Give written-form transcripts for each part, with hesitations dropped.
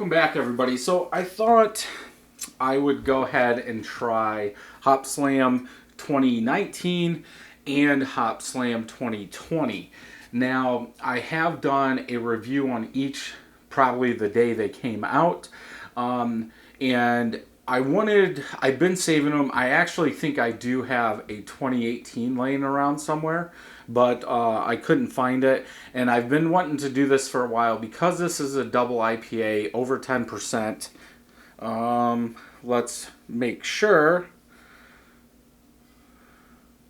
Welcome back, everybody. So I thought I would go ahead and try Hopslam 2019 and Hopslam 2020. Now, I have done a review on each probably the day they came out. And I've been saving them. I actually think I do have a 2018 laying around somewhere, but I couldn't find it. And I've been wanting to do this for a while because this is a double IPA over 10%. Let's make sure.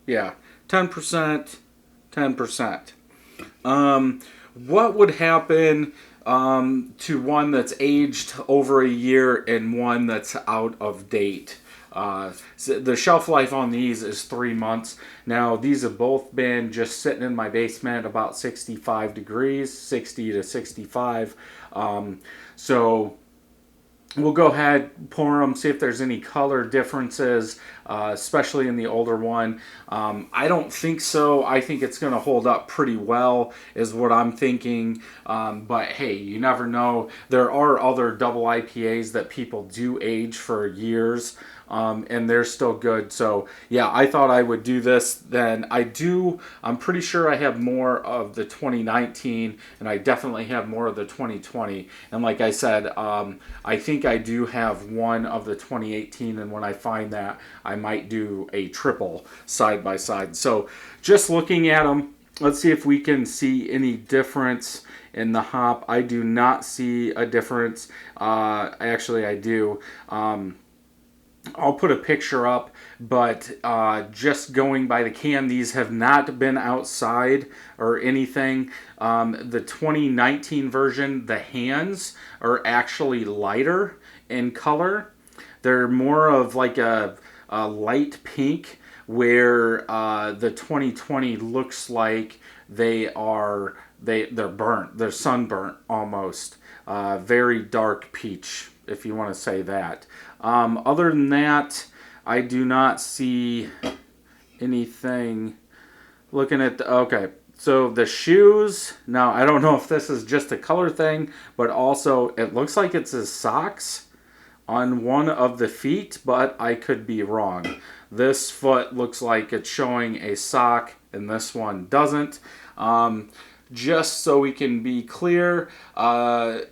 Yeah, 10%, 10%. What would happen to one that's aged over a year and one that's out of date? So the shelf life on these is 3 months. Now, these have both been just sitting in my basement about 65 degrees, 60 to 65. So we'll go ahead, pour them, see if there's any color differences, especially in the older one. I don't think so. I think it's going to hold up pretty well, is what I'm thinking. But hey, you never know. There are other double IPAs that people do age for years, and they're still good. So yeah, I thought I would do this. Then I'm pretty sure I have more of the 2019, and I definitely have more of the 2020. And like I said, I think I do have one of the 2018, and when I find that, I might do a triple side by side. So just looking at them, let's see if we can see any difference in the hop. I do not see a difference. Actually, I do. I'll put a picture up, but just going by the can, these have not been outside or anything. The 2019 version, the hands are actually lighter in color. They're more of like a light pink, where the 2020 looks like they're burnt. They're sunburnt almost. Very dark peach, if you want to say that. Other than that, I do not see anything. Looking at okay, so the shoes. Now, I don't know if this is just a color thing, but also it looks like it's his socks on one of the feet, but I could be wrong. This foot looks like it's showing a sock, and this one doesn't. Just so we can be clear, canned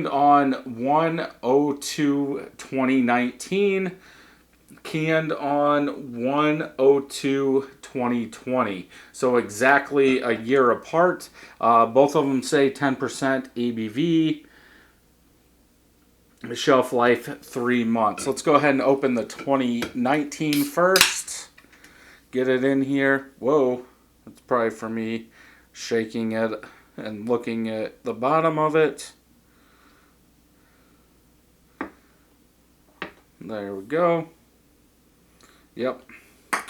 on 1/02/2019, canned on 1/02/2020. So exactly a year apart. Both of them say 10% ABV. Shelf life 3 months. Let's go ahead and open the 2019 first. Get it in here. Whoa, that's probably for me shaking it and looking at the bottom of it. There we go. Yep.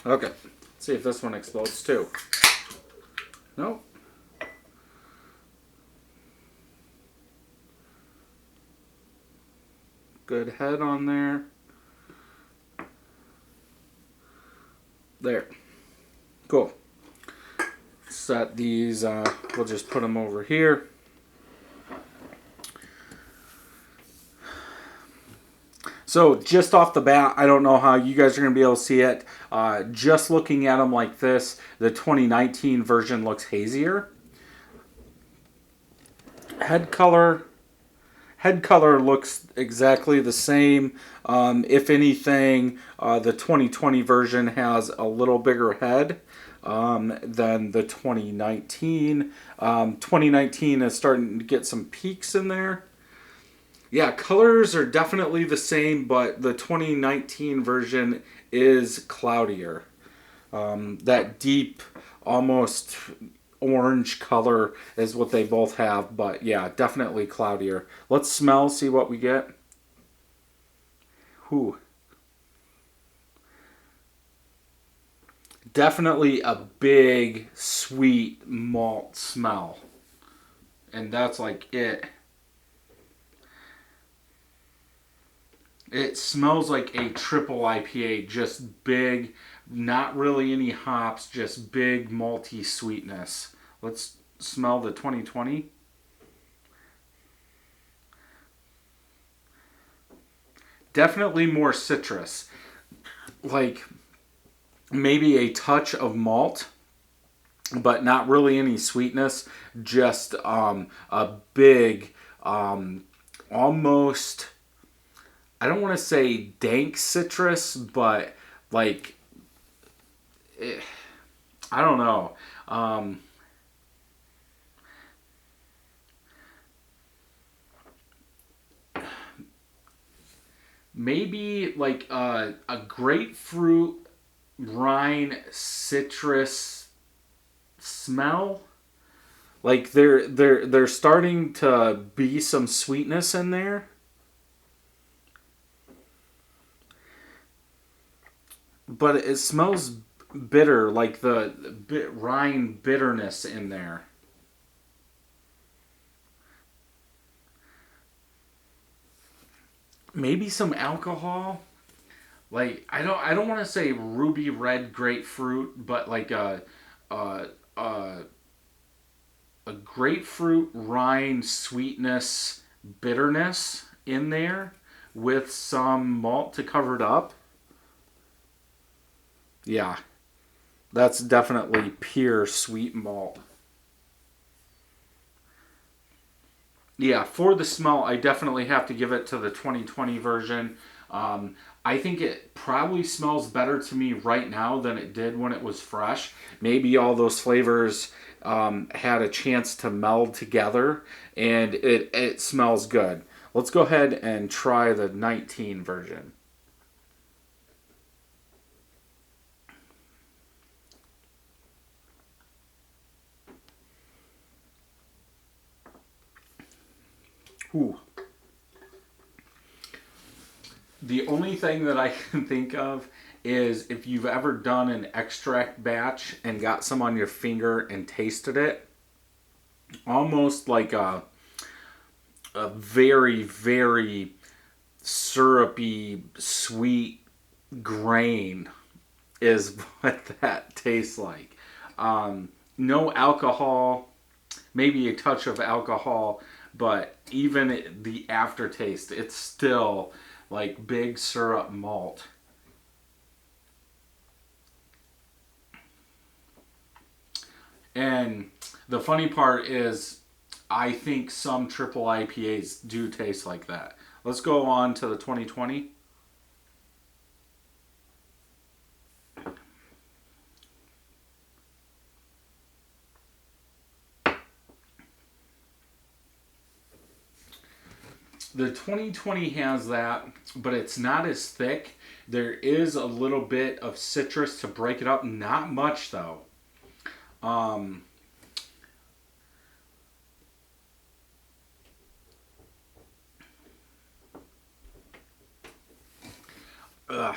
Okay. Let's see if this one explodes too. Nope. Good head on there. There. Cool. Set these, we'll just put them over here. So just off the bat, I don't know how you guys are going to be able to see it. Just looking at them like this, the 2019 version looks hazier. Head color looks exactly the same. If anything, the 2020 version has a little bigger head than the 2019. 2019 is starting to get some peaks in there. Yeah, colors are definitely the same, but the 2019 version is cloudier. That deep, almost orange color is what they both have, but yeah, definitely cloudier. Let's smell, see what we get. Whew. Definitely a big, sweet malt smell. And that's like it. It smells like a triple IPA, just big, not really any hops, just big malty sweetness. Let's smell the 2020. Definitely more citrus. Like maybe a touch of malt, but not really any sweetness. Just a big, almost, I don't want to say dank citrus, but like, I don't know. Maybe like a grapefruit rind citrus smell. Like they're starting to be some sweetness in there, but it smells bitter, like the rind bitterness in there. Maybe some alcohol. Like I don't want to say ruby red grapefruit, but like a a, a grapefruit rind sweetness bitterness in there with some malt to cover it up. Yeah, that's definitely pure sweet malt. Yeah, for the smell, I definitely have to give it to the 2020 version. I think it probably smells better to me right now than it did when it was fresh. Maybe all those flavors had a chance to meld together and it smells good. Let's go ahead and try the 19 version. Ooh. The only thing that I can think of is if you've ever done an extract batch and got some on your finger and tasted it, almost like a very, very syrupy, sweet grain is what that tastes like. No alcohol, maybe a touch of alcohol, but even the aftertaste, it's still like big syrup malt. And the funny part is, I think some triple IPAs do taste like that. Let's go on to the 2020. The 2020 has that, but it's not as thick. There is a little bit of citrus to break it up. Not much though. Um, ugh,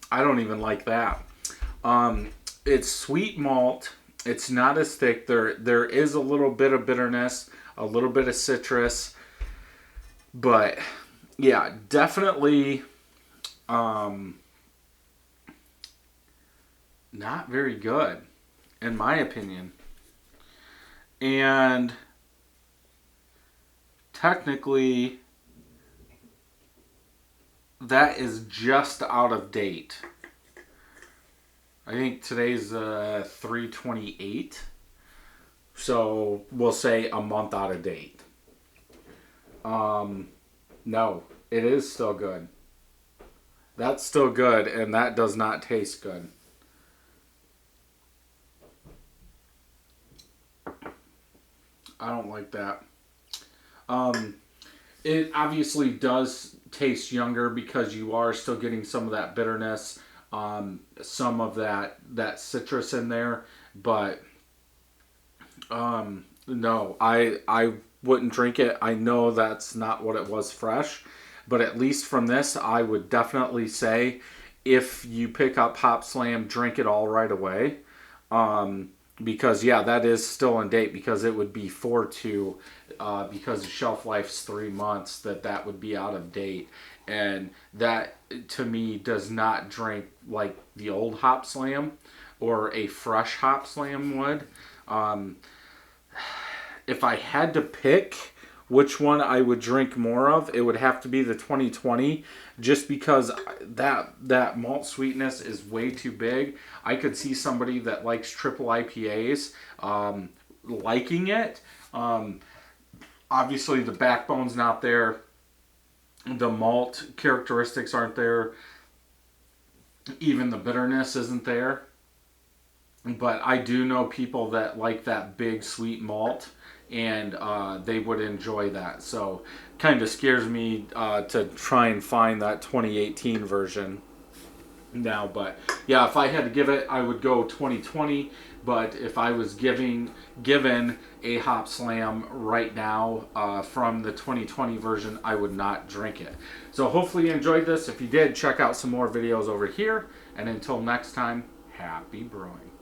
I don't even like that. Um, it's sweet malt. It's not as thick. There is a little bit of bitterness, a little bit of citrus, but yeah, definitely um, not very good in my opinion. And technically, that is just out of date. I think today's 3/28, so we'll say a month out of date. Um, no, it is still good. That's still good, and that does not taste good. I don't like that. Um, it obviously does taste younger because you are still getting some of that bitterness, some of that citrus in there, but no, I wouldn't drink it. I know that's not what it was fresh, but at least from this, I would definitely say if you pick up Hop Slam, drink it all right away. Because yeah, that is still in date because it would be 4/2, because the shelf life's 3 months that would be out of date, and that to me does not drink like the old Hop Slam or a fresh Hop Slam would. Um, if I had to pick which one I would drink more of, it would have to be the 2020, just because that malt sweetness is way too big. I could see somebody that likes triple IPAs liking it. Obviously, the backbone's not there. The malt characteristics aren't there. Even the bitterness isn't there. But I do know people that like that big sweet malt, and they would enjoy that. So, kind of scares me to try and find that 2018 version now. But yeah, if I had to give it, I would go 2020. But if I was given a Hop Slam right now from the 2020 version, I would not drink it. So hopefully you enjoyed this. If you did, check out some more videos over here. And until next time, happy brewing.